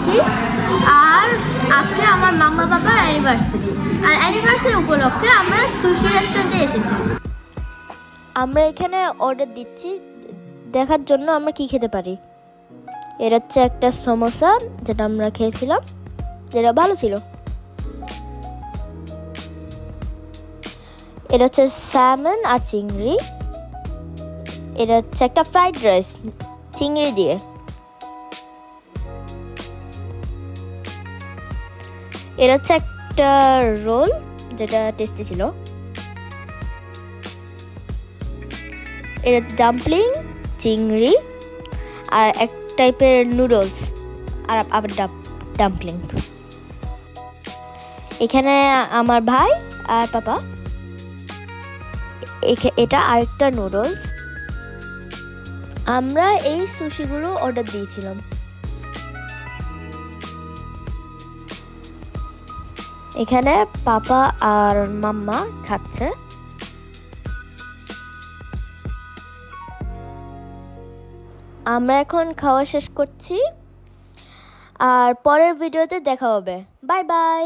এসেছি। আর আজকে আমার মাম্মা বাবার অ্যানিভার্সারি, আর অ্যানিভার্সারি উপলক্ষে আমরা সুশি রেস্টুরেন্টে এসেছি। আমরা এখানে অর্ডার দিচ্ছি দেখার জন্য আমরা কি খেতে পারি। এর হচ্ছে একটা সমোসা যেটা আমরা খেয়েছিলাম, যেটা ভালো ছিল। এটা হচ্ছে স্যামন আর চিংড়ি। এটা হচ্ছে একটা ফ্রাইড রাইস চিংড়ি দিয়ে। এটা হচ্ছে একটা রোল যেটা টেস্টি ছিল। এটা ডাম্পলিং, চিংড়ি আর এক টাইপের নুডলস আর আবার ডাম্পলিং। এখানে আমার ভাই আর পাপা। এটা আরেকটা নুডলস। আমরা এই সুশিগুলো অর্ডার দিয়েছিলাম। এখানে পাপা আর মাম্মা খাচ্ছে। আমরা এখন খাওয়া শেষ করছি, আর পরের ভিডিওতে দেখা হবে। Bye bye.